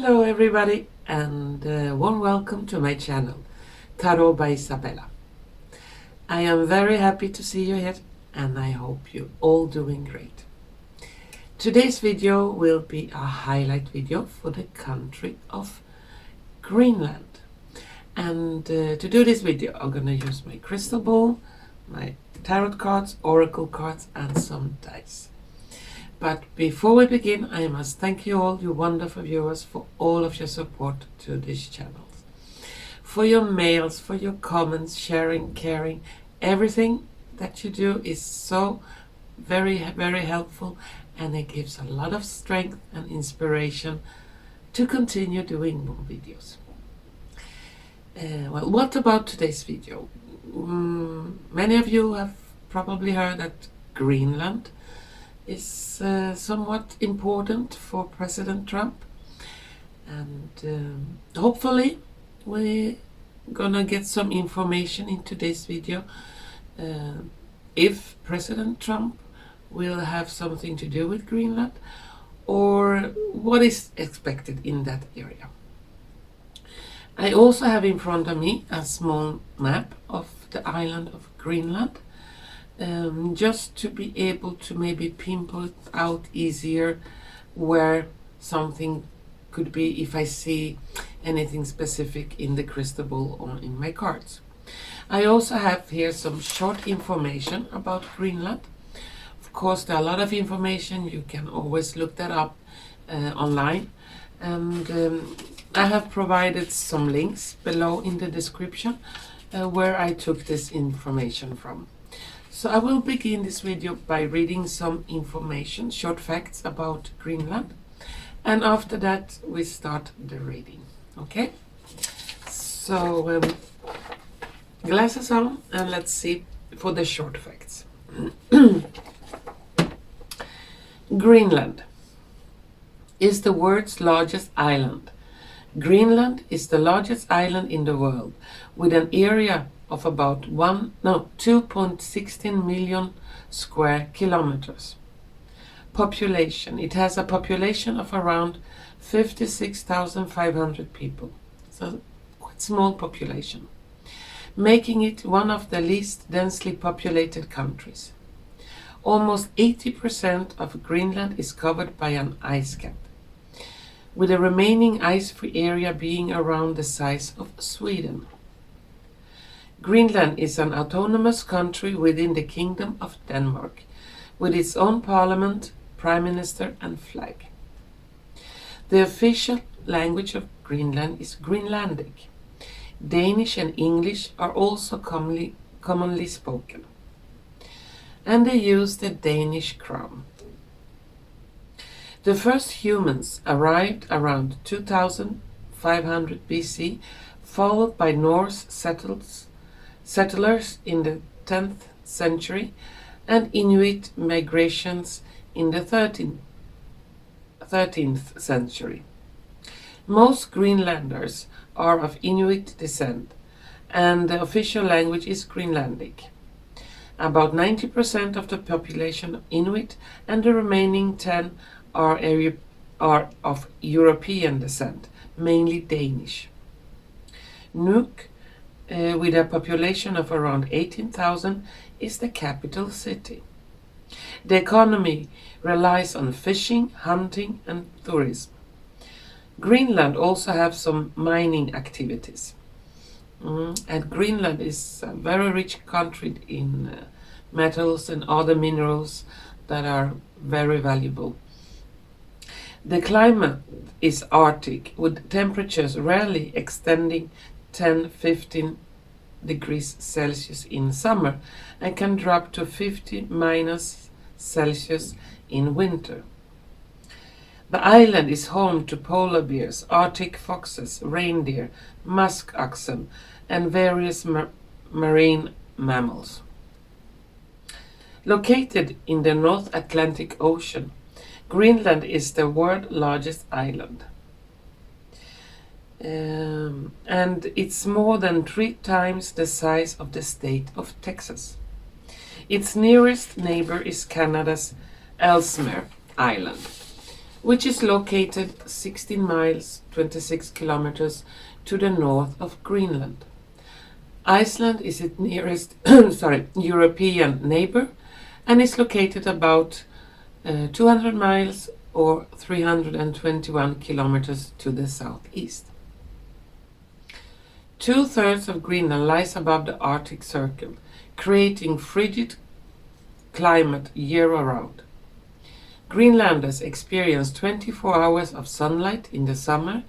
Hello everybody, and warm welcome to my channel, Tarot by Izabela. I am very happy to see you here, and I hope you're all doing great. Today's video will be a highlight video for the country of Greenland. And to do this video, I'm gonna use my crystal ball, my tarot cards, oracle cards, and some dice. But before we begin, I must thank you all, you wonderful viewers, for all of your support to this channel. For your mails, for your comments, sharing, caring, everything that you do is so very, very helpful, and it gives a lot of strength and inspiration to continue doing more videos. Well, what about today's video? Many of you have probably heard that Greenland is somewhat important for President Trump, and hopefully we're gonna get some information in today's video if President Trump will have something to do with Greenland, or what is expected in that area. I also have in front of me a small map of the island of Greenland, just to be able to maybe pinpoint out easier where something could be if I see anything specific in the crystal ball or in my cards. I also have here some short information about Greenland. Of course, there are a lot of information, you can always look that up online, and I have provided some links below in the description where I took this information from. So I will begin this video by reading some information, short facts about Greenland, and after that we start the reading. Okay? So glasses on, and let's see for the short facts. Greenland is the world's largest island. Greenland is the largest island in the world, with an area of about 2.16 million square kilometers. Population. It has a population of around 56,500 people. So quite small population, making it one of the least densely populated countries. Almost 80% of Greenland is covered by an ice cap, with the remaining ice-free area being around the size of Sweden. Greenland is an autonomous country within the Kingdom of Denmark, with its own parliament, prime minister, and flag. The official language of Greenland is Greenlandic. Danish and English are also commonly spoken, and they use the Danish crown. The first humans arrived around 2500 BC, followed by Norse settlers in the 10th century and Inuit migrations in the 13th century. Most Greenlanders are of Inuit descent, and the official language is Greenlandic. About 90% of the population are Inuit, and the remaining 10 are of European descent, mainly Danish. Nuuk, with a population of around 18,000, is the capital city. The economy relies on fishing, hunting, and tourism. Greenland also has some mining activities. And Greenland is a very rich country in metals and other minerals that are very valuable. The climate is Arctic, with temperatures rarely extending 10-15 degrees Celsius in summer and can drop to 50 minus Celsius in winter. The island is home to polar bears, Arctic foxes, reindeer, musk oxen, and various marine mammals. Located in the North Atlantic Ocean, Greenland is the world's largest island. And it's more than 3 times the size of the state of Texas. Its nearest neighbor is Canada's Ellesmere Island, which is located 16 miles, 26 kilometers to the north of Greenland. Iceland is its nearest European neighbor and is located about 200 miles or 321 kilometers to the southeast. 2/3 of Greenland lies above the Arctic Circle, creating frigid climate year-round. Greenlanders experience 24 hours of sunlight in the summer,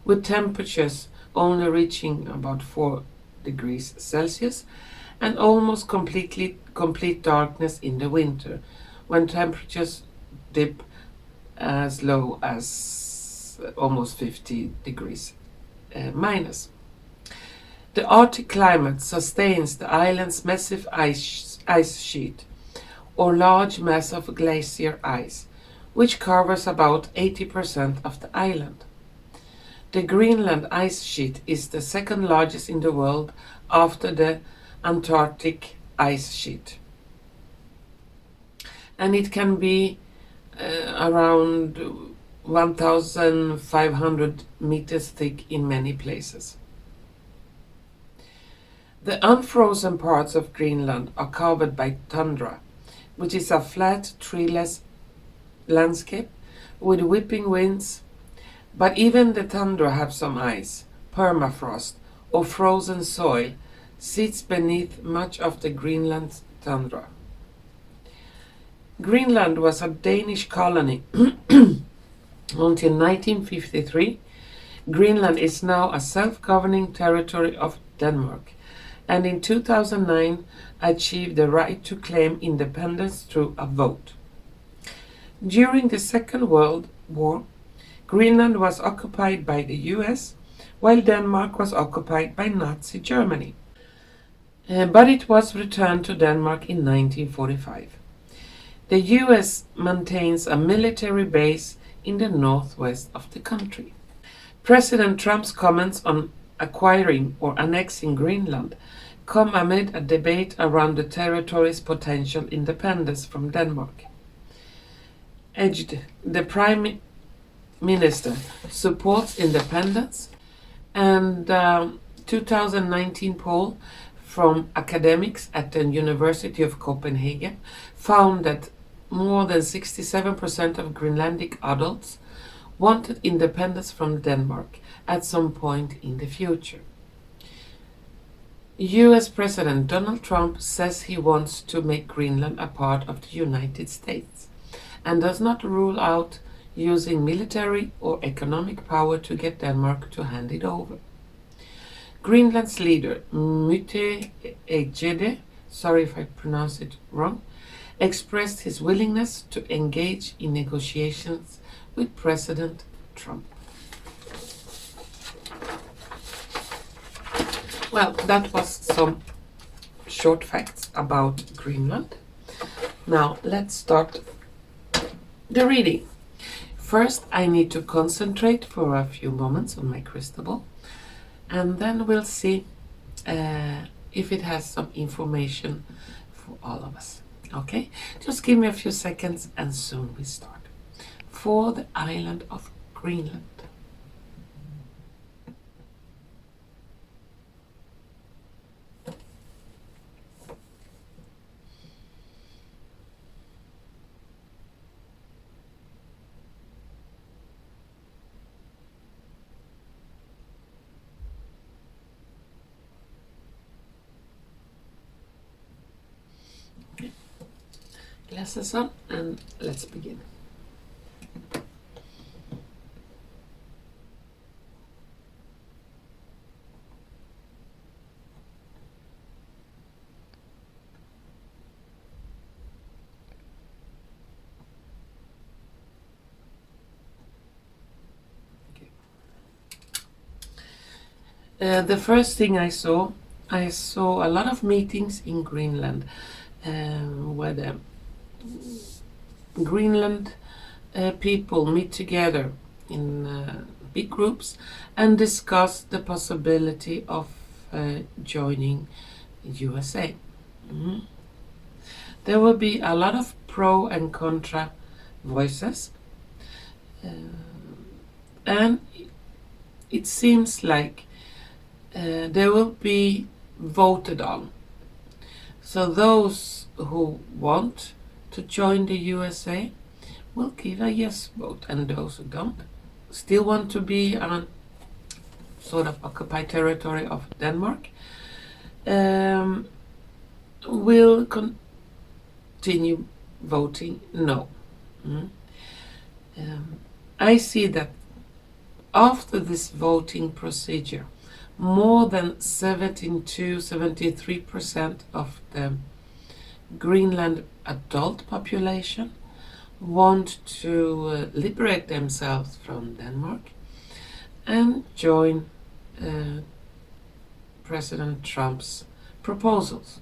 with temperatures only reaching about 4 degrees Celsius, and almost complete darkness in the winter, when temperatures dip as low as almost 50 degrees minus. The Arctic climate sustains the island's massive ice sheet, or large mass of glacier ice, which covers about 80% of the island. The Greenland ice sheet is the second largest in the world after the Antarctic ice sheet. And it can be around 1,500 meters thick in many places. The unfrozen parts of Greenland are covered by tundra, which is a flat, treeless landscape with whipping winds, but even the tundra have some ice. Permafrost, or frozen soil, sits beneath much of the Greenland tundra. Greenland was a Danish colony until 1953. Greenland is now a self-governing territory of Denmark, and in 2009 achieved the right to claim independence through a vote. During the Second World War, Greenland was occupied by the US, while Denmark was occupied by Nazi Germany. But it was returned to Denmark in 1945. The US maintains a military base in the northwest of the country. President Trump's comments on acquiring or annexing Greenland come amid a debate around the territory's potential independence from Denmark. The Prime Minister supports independence, and 2019 poll from academics at the University of Copenhagen found that more than 67% of Greenlandic adults wanted independence from Denmark at some point in the future. US President Donald Trump says he wants to make Greenland a part of the United States and does not rule out using military or economic power to get Denmark to hand it over. Greenland's leader, Mette Ejede, sorry if I pronounce it wrong, expressed his willingness to engage in negotiations with President Trump. Well, that was some short facts about Greenland. Now, let's start the reading. First, I need to concentrate for a few moments on my crystal ball, and then we'll see if it has some information for all of us. Okay, just give me a few seconds and soon we start. For the island of Greenland. glasses on and let's begin. The first thing I saw a lot of meetings in Greenland, where the Greenland people meet together in big groups and discuss the possibility of joining USA. There will be a lot of pro and contra voices, and it seems like they will be voted on. So those who want to join the USA will give a yes vote, and those who don't still want to be on sort of occupied territory of Denmark will continue voting no. I see that after this voting procedure, more than 73% of the Greenland adult population want to liberate themselves from Denmark and join President Trump's proposals.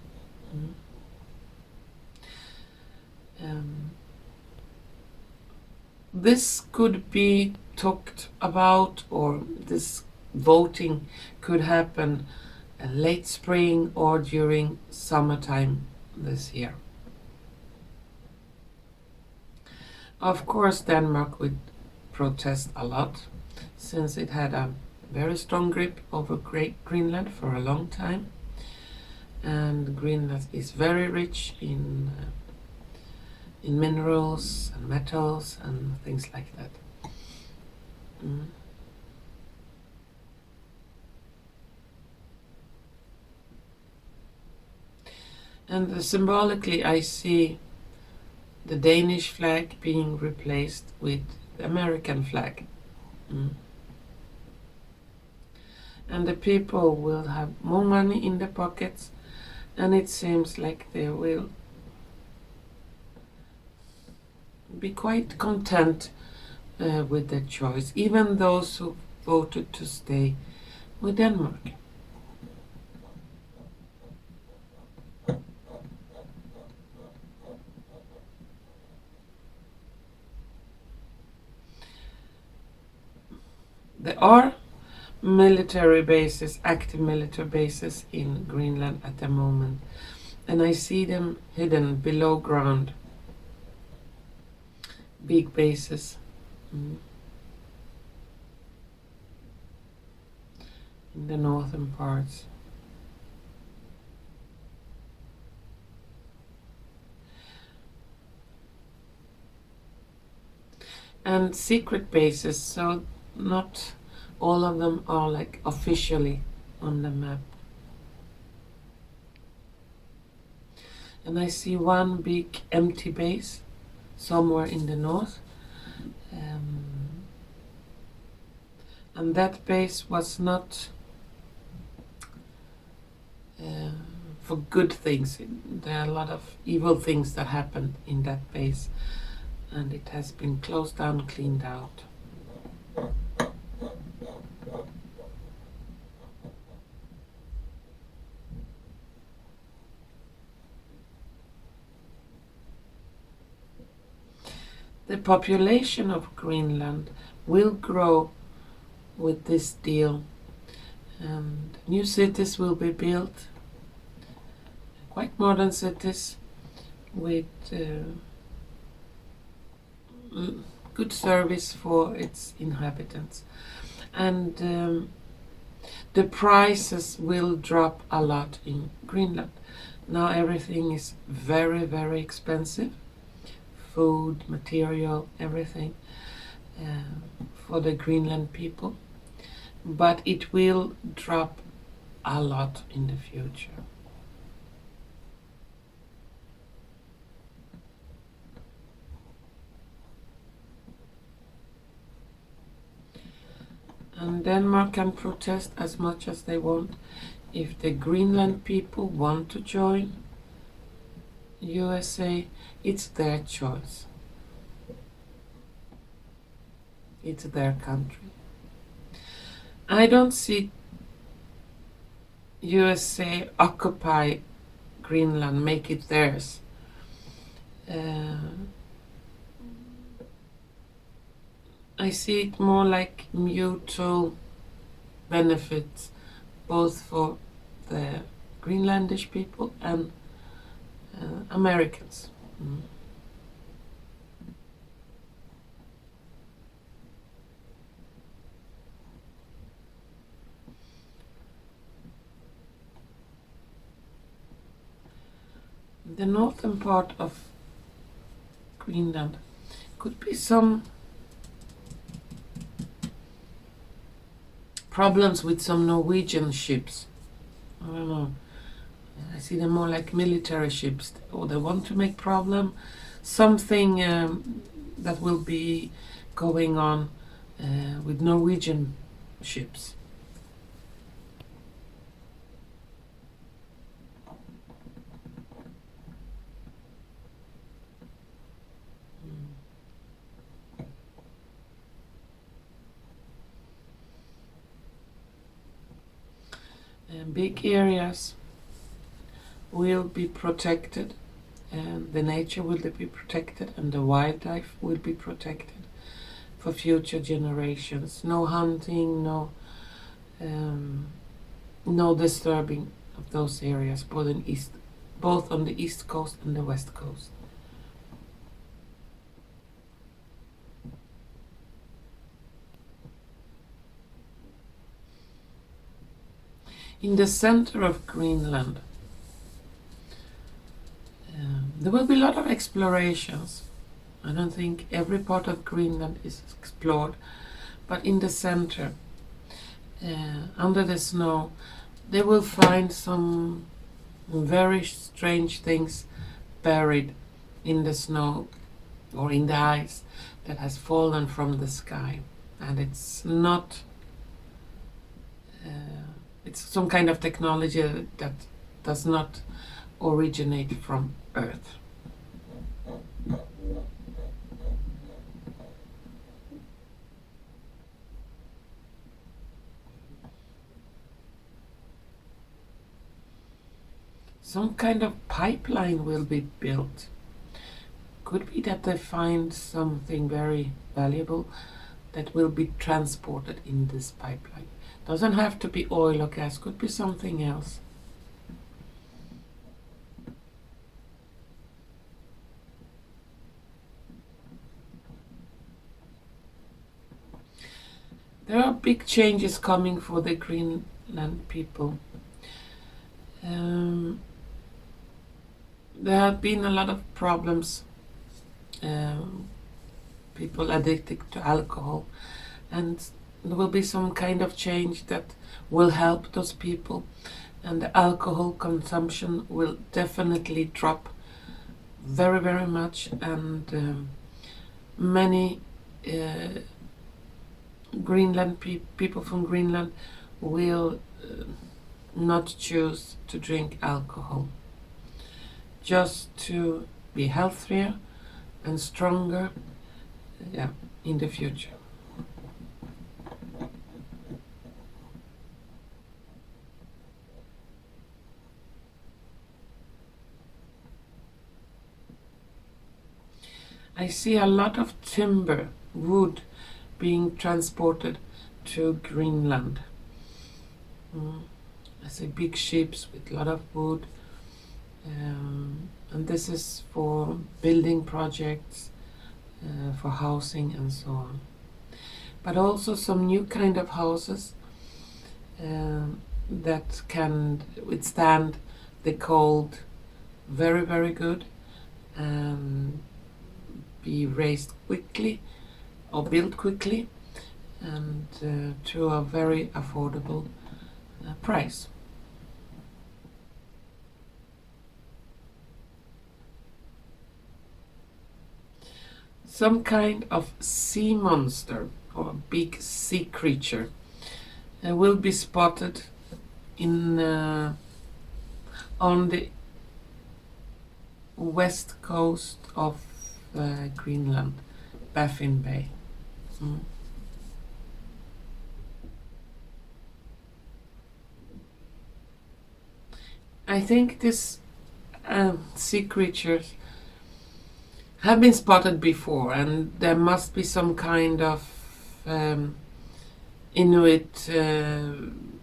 This could be talked about, or this voting could happen late spring or during summertime this year. Of course, Denmark would protest a lot, since it had a very strong grip over Greenland for a long time, and Greenland is very rich in minerals and metals and things like that. And symbolically, I see the Danish flag being replaced with the American flag. And the people will have more money in their pockets, and it seems like they will be quite content with their choice, even those who voted to stay with Denmark. There are military bases, active military bases in Greenland at the moment, and I see them hidden below ground. Big bases. In the northern parts. And secret bases, so not all of them are like officially on the map. And I see one big empty base somewhere in the north. And that base was not for good things. There are a lot of evil things that happened in that base, and it has been closed down, cleaned out. The population of Greenland will grow with this deal, and new cities will be built, quite modern cities with good service for its inhabitants, and the prices will drop a lot in Greenland. Now everything is very, very expensive. Food, material, everything for the Greenland people, but it will drop a lot in the future. Denmark can protest as much as they want. If the Greenland people want to join USA, it's their choice. It's their country. I don't see USA occupy Greenland, make it theirs. I see it more like mutual benefits, both for the Greenlandish people and Americans. The northern part of Greenland could be some problems with some Norwegian ships. I don't know. I see them more like military ships, or they want to make problem. Something that will be going on with Norwegian ships. Big areas will be protected, and the nature will be protected, and the wildlife will be protected for future generations. No hunting, no disturbing of those areas, both on the east coast and the west coast. In the center of Greenland, there will be a lot of explorations. I don't think every part of Greenland is explored, but in the center, under the snow, they will find some very strange things buried in the snow or in the ice that has fallen from the sky. And it's not... it's some kind of technology that does not originate from Earth. Some kind of pipeline will be built. Could be that they find something very valuable that will be transported in this pipeline. Doesn't have to be oil or gas, could be something else. There are big changes coming for the Greenland people. There have been a lot of problems, people addicted to alcohol, and there will be some kind of change that will help those people, and the alcohol consumption will definitely drop very, very much, and many Greenland people from Greenland will not choose to drink alcohol, just to be healthier and stronger, in the future. I see a lot of timber, wood, being transported to Greenland. I see big ships with a lot of wood, and this is for building projects, for housing and so on. But also some new kind of houses that can withstand the cold very, very good, and be raised quickly or built quickly, and to a very affordable price. Some kind of sea monster or a big sea creature will be spotted in on the west coast of Greenland, Baffin Bay. I think these sea creatures have been spotted before, and there must be some kind of Inuit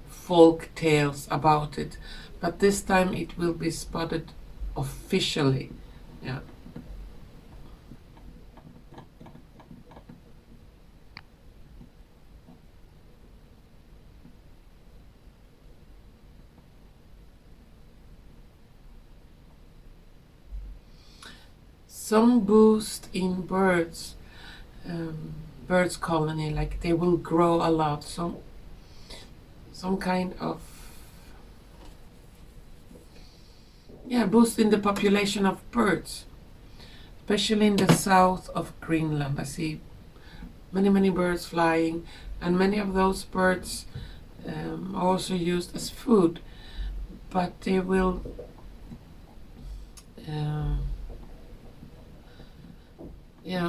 folk tales about it, but this time it will be spotted officially. Yeah. Some boost in birds colony, like they will grow a lot. Some kind of boost in the population of birds, especially in the south of Greenland. I see many birds flying, and many of those birds are also used as food, but they will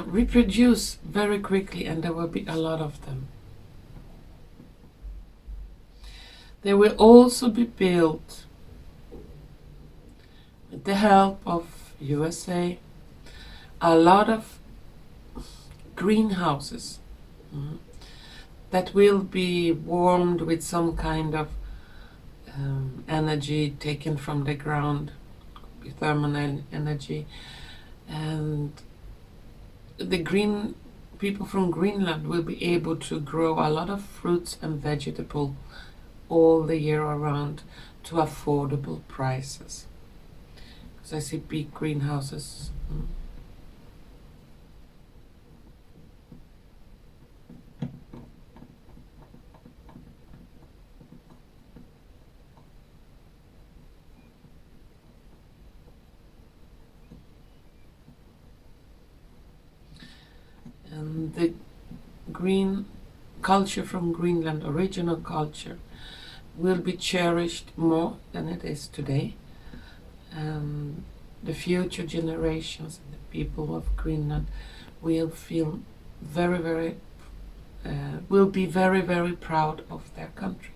reproduce very quickly, and there will be a lot of them. They will also be built with the help of USA, a lot of greenhouses that will be warmed with some kind of energy taken from the ground, thermal energy, and the green people from Greenland will be able to grow a lot of fruits and vegetables all the year around to affordable prices. Because I see big greenhouses. And the green culture from Greenland, original culture, will be cherished more than it is today. And the future generations and the people of Greenland will feel will be very proud of their country.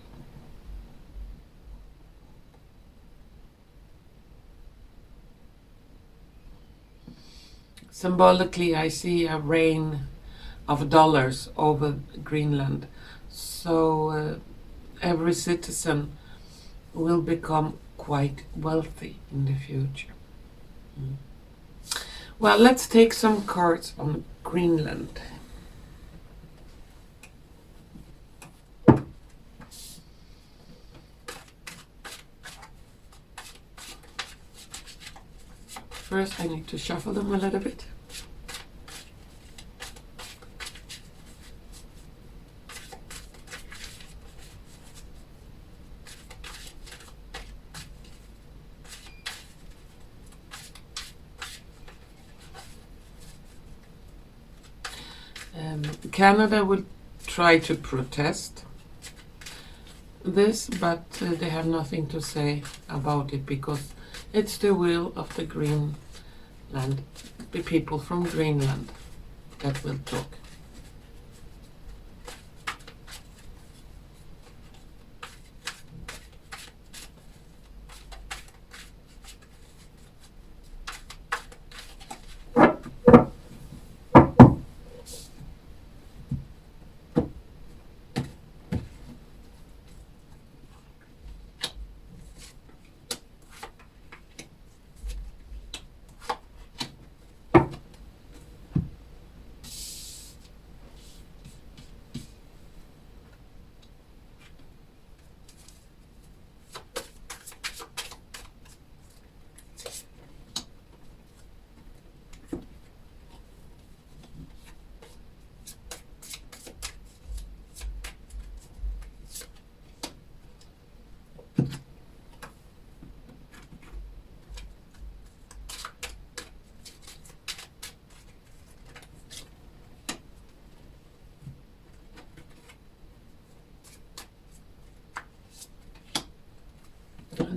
Symbolically, I see a rain of dollars over Greenland, so every citizen will become quite wealthy in the future. Well, let's take some cards on Greenland. First, I need to shuffle them a little bit. Canada will try to protest this, but they have nothing to say about it because it's the will of the Greenland, the people from Greenland that will talk.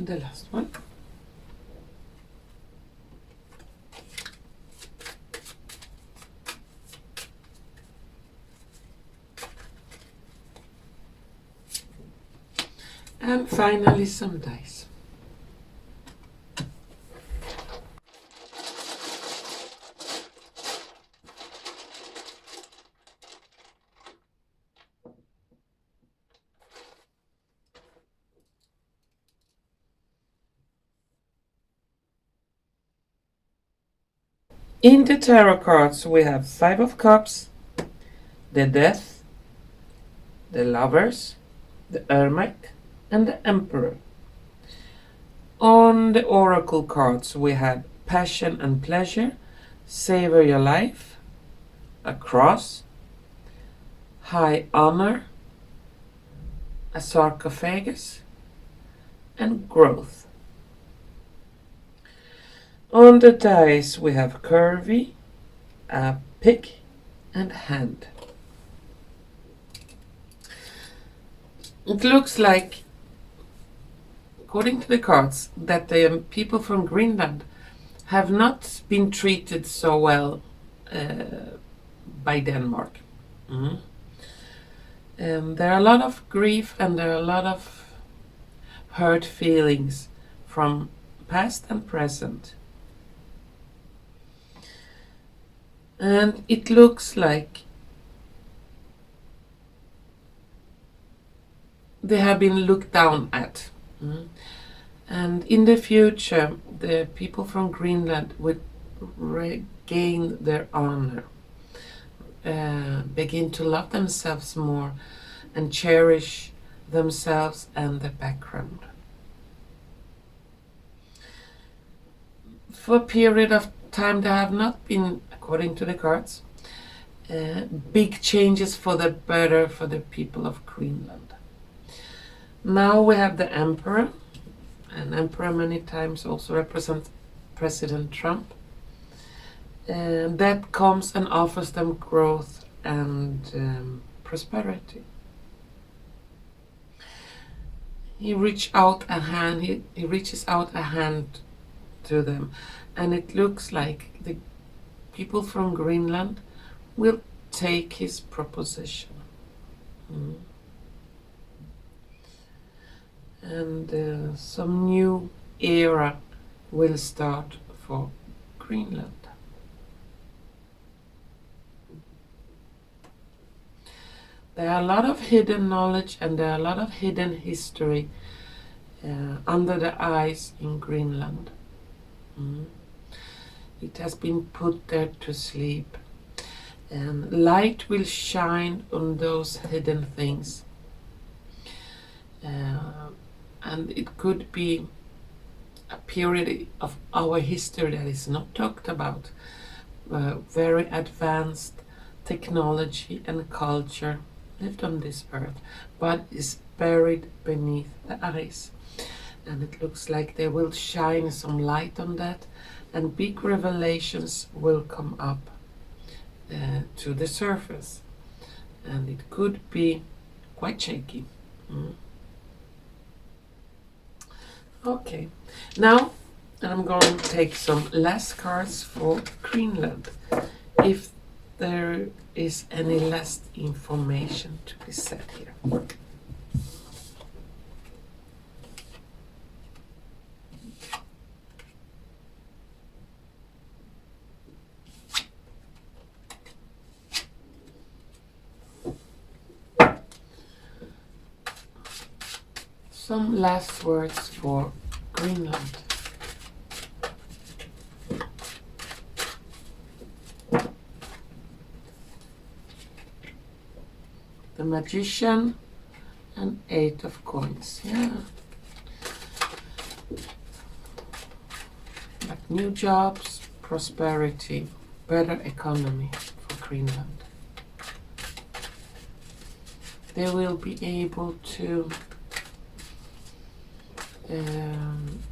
And the last one. And finally some dice. In the tarot cards we have Five of Cups, the Death, the Lovers, the Hermit, and the Emperor. On the Oracle cards we have Passion and Pleasure, Savor Your Life, a Cross, High Honor, a Sarcophagus, and Growth. On the dice we have Curvy, a Pick, and Hand. It looks like, according to the cards, that the people from Greenland have not been treated so well by Denmark. There are a lot of grief and there are a lot of hurt feelings from past and present. And it looks like they have been looked down at. And in the future, the people from Greenland would regain their honor, begin to love themselves more, and cherish themselves and their background. For a period of time, there have not been, according to the cards, big changes for the better for the people of Greenland. Now we have the Emperor, and Emperor many times also represents President Trump. That comes and offers them growth and prosperity. He reaches out a hand to them, and it looks like the people from Greenland will take his proposition. And some new era will start for Greenland. There are a lot of hidden knowledge and there are a lot of hidden history under the ice in Greenland. It has been put there to sleep, and light will shine on those hidden things. And it could be a period of our history that is not talked about. Very advanced technology and culture lived on this earth, but is buried beneath the ice. And it looks like they will shine some light on that, and big revelations will come up to the surface. And it could be quite shaky. Okay, now I'm going to take some last cards for Greenland, if there is any last information to be said here. Some last words for Greenland. The Magician and 8 of Coins. Yeah. Like new jobs, prosperity, better economy for Greenland. They will be able to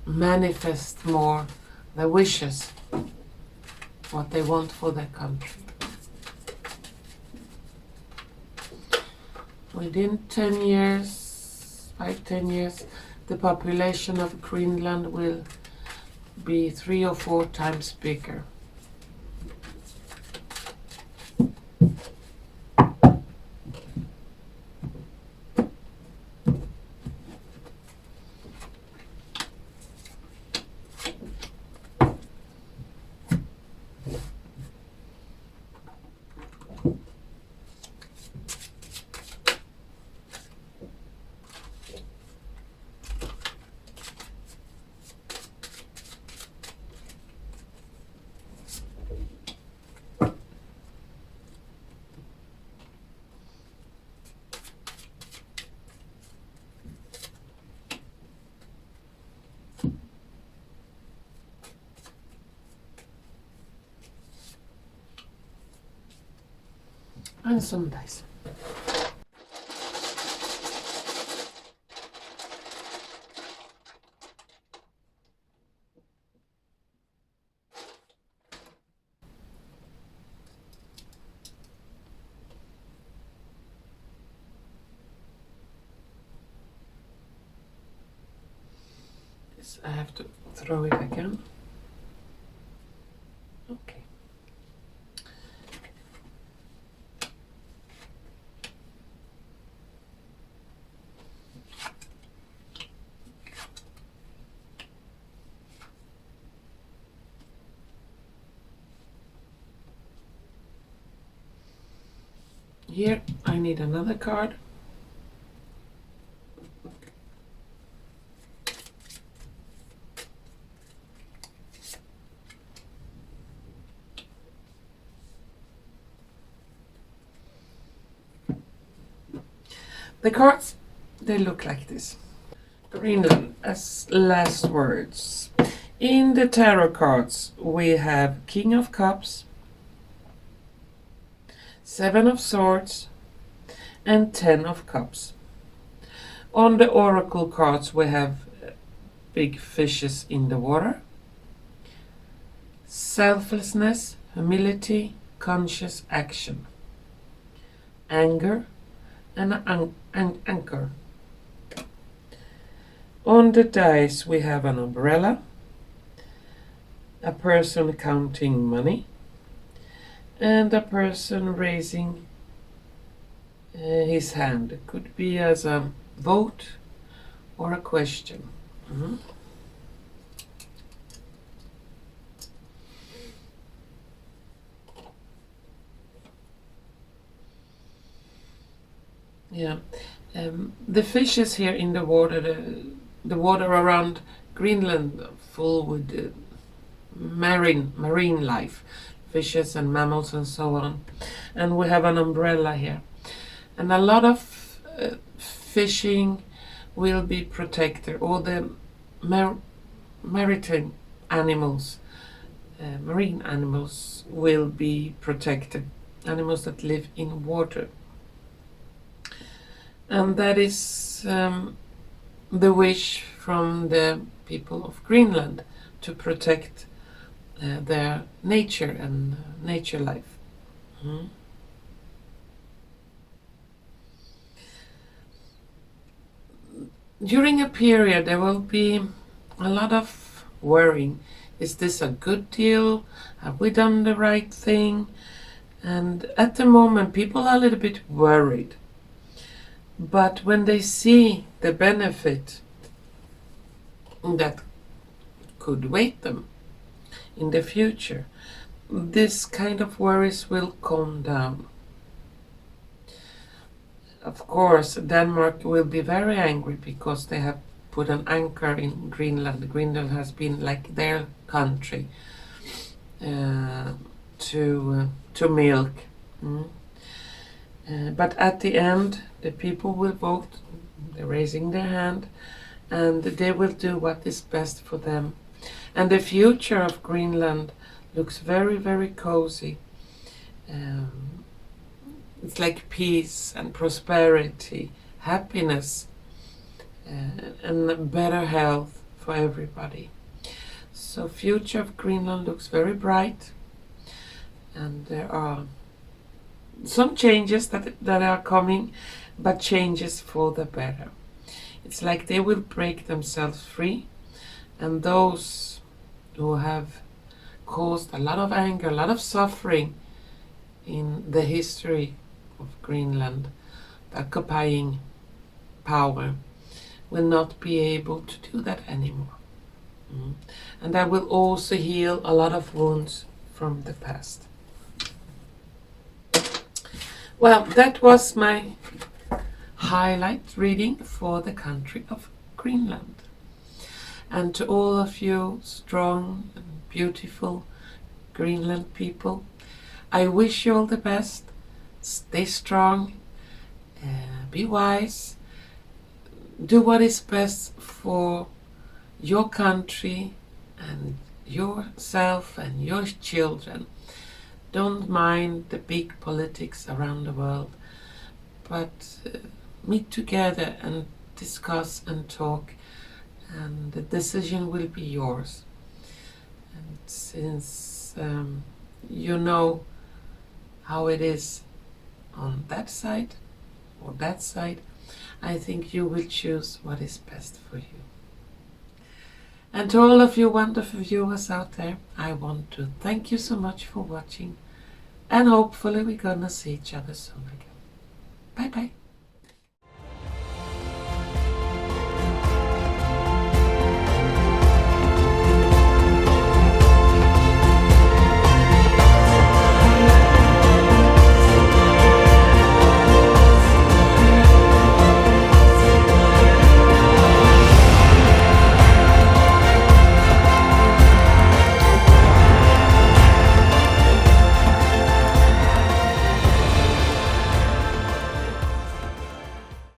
manifest more their wishes, what they want for their country. Within 10 years, 5-10 years, the population of Greenland will be 3 or 4 times bigger. And some dice. Yes, I have to throw it again. Okay. Here I need another card. The cards, they look like this. Greenland as last words. In the tarot cards we have King of Cups, 7 of Swords, and 10 of Cups. On the Oracle cards we have big fishes in the water, selflessness, humility, conscious action, anger, and an anchor. On the dice we have an umbrella, a person counting money, and a person raising his hand. It could be as a vote or a question. Yeah, the fishes here in the water, the water around Greenland full with marine life, fishes and mammals and so on. And we have an umbrella here. And a lot of fishing will be protected. All the maritime animals, marine animals will be protected. Animals that live in water. And that is the wish from the people of Greenland, to protect their nature and nature life. During a period there will be a lot of worrying. Is this a good deal? Have we done the right thing? And at the moment people are a little bit worried. But when they see the benefit that could wait them in the future, this kind of worries will calm down. Of course, Denmark will be very angry because they have put an anchor in Greenland. Greenland has been like their country to milk. But at the end, the people will vote, they're raising their hand, and they will do what is best for them. And the future of Greenland looks very, very cozy. It's like peace and prosperity, happiness, and better health for everybody. So future of Greenland looks very bright, and there are some changes that are coming, but changes for the better. It's like they will break themselves free, and those who have caused a lot of anger, a lot of suffering in the history of Greenland, the occupying power, will not be able to do that anymore. And that will also heal a lot of wounds from the past. Well, that was my highlight reading for the country of Greenland. And to all of you strong and beautiful Greenland people, I wish you all the best. Stay strong, be wise, do what is best for your country and yourself and your children. Don't mind the big politics around the world, but meet together and discuss and talk, and the decision will be yours. And since you know how it is on that side or that side, I think you will choose what is best for you. And to all of you wonderful viewers out there, I want to thank you so much for watching, and hopefully we're gonna see each other soon again. Bye bye.